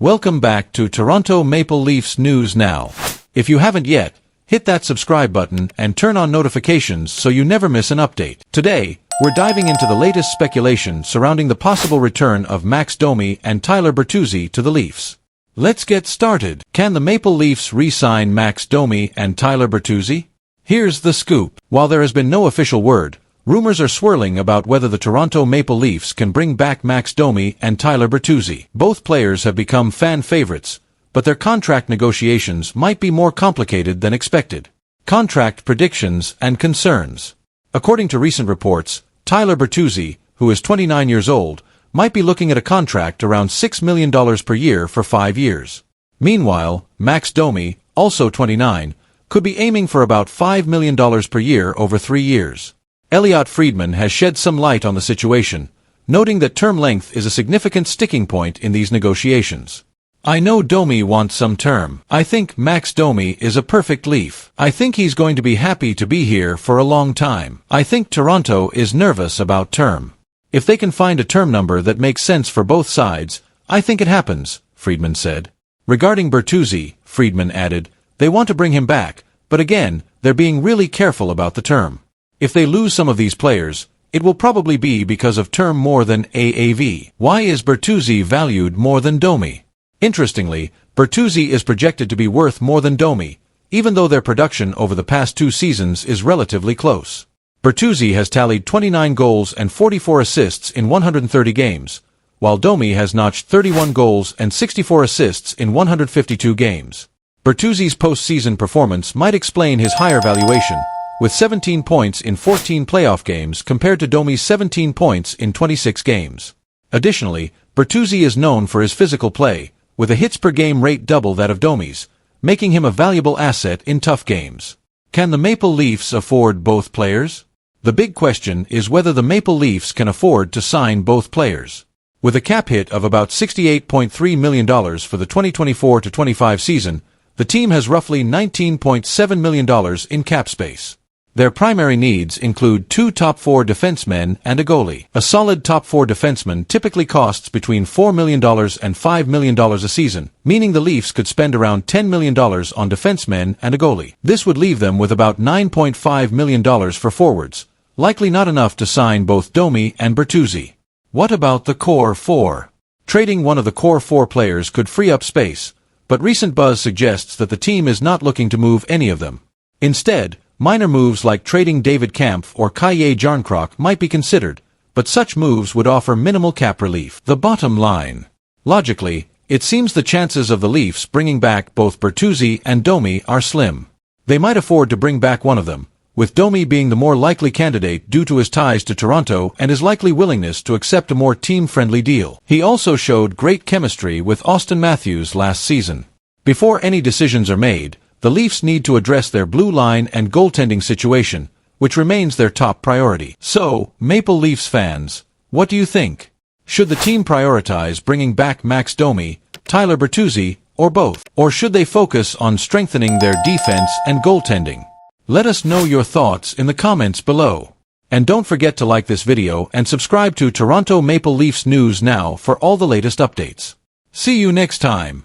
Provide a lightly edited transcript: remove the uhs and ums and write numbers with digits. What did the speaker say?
Welcome back to Toronto Maple Leafs News Now. If you haven't yet, hit that subscribe button and turn on notifications so you never miss an update. Today, we're diving into the latest speculation surrounding the possible return of Max Domi and Tyler Bertuzzi to the Leafs. Let's get started. Can the Maple Leafs re-sign Max Domi and Tyler Bertuzzi? Here's the scoop. While there has been no official word, rumors are swirling about whether the Toronto Maple Leafs can bring back Max Domi and Tyler Bertuzzi. Both players have become fan favorites, but their contract negotiations might be more complicated than expected. Contract predictions and concerns. According to recent reports, Tyler Bertuzzi, who is 29 years old, might be looking at a contract around $6 million per year for 5 years. Meanwhile, Max Domi, also 29, could be aiming for about $5 million per year over 3 years. Elliotte Friedman has shed some light on the situation, noting that term length is a significant sticking point in these negotiations. I know Domi wants some term. I think Max Domi is a perfect Leaf. I think he's going to be happy to be here for a long time. I think Toronto is nervous about term. If they can find a term number that makes sense for both sides, I think it happens, Friedman said. Regarding Bertuzzi, Friedman added, they want to bring him back, but again, they're being really careful about the term. If they lose some of these players, it will probably be because of term more than AAV. Why is Bertuzzi valued more than Domi? Interestingly, Bertuzzi is projected to be worth more than Domi, even though their production over the past 2 seasons is relatively close. Bertuzzi has tallied 29 goals and 44 assists in 130 games, while Domi has notched 31 goals and 64 assists in 152 games. Bertuzzi's postseason performance might explain his higher valuation, with 17 points in 14 playoff games compared to Domi's 17 points in 26 games. Additionally, Bertuzzi is known for his physical play, with a hits-per-game rate double that of Domi's, making him a valuable asset in tough games. Can the Maple Leafs afford both players? The big question is whether the Maple Leafs can afford to sign both players. With a cap hit of about $68.3 million for the 2024-25 season, the team has roughly $19.7 million in cap space. Their primary needs include 2 top 4 defensemen and a goalie. A solid top 4 defenseman typically costs between $4 million and $5 million a season, meaning the Leafs could spend around $10 million on defensemen and a goalie. This would leave them with about $9.5 million for forwards, likely not enough to sign both Domi and Bertuzzi. What about the core 4? Trading one of the core 4 players could free up space, but recent buzz suggests that the team is not looking to move any of them. Instead, minor moves like trading David Kampf or Kalle Jarnkrok might be considered, but such moves would offer minimal cap relief. The bottom line. Logically, it seems the chances of the Leafs bringing back both Bertuzzi and Domi are slim. They might afford to bring back one of them, with Domi being the more likely candidate due to his ties to Toronto and his likely willingness to accept a more team-friendly deal. He also showed great chemistry with Auston Matthews last season. Before any decisions are made, the Leafs need to address their blue line and goaltending situation, which remains their top priority. So, Maple Leafs fans, what do you think? Should the team prioritize bringing back Max Domi, Tyler Bertuzzi, or both? Or should they focus on strengthening their defense and goaltending? Let us know your thoughts in the comments below. And don't forget to like this video and subscribe to Toronto Maple Leafs News Now for all the latest updates. See you next time.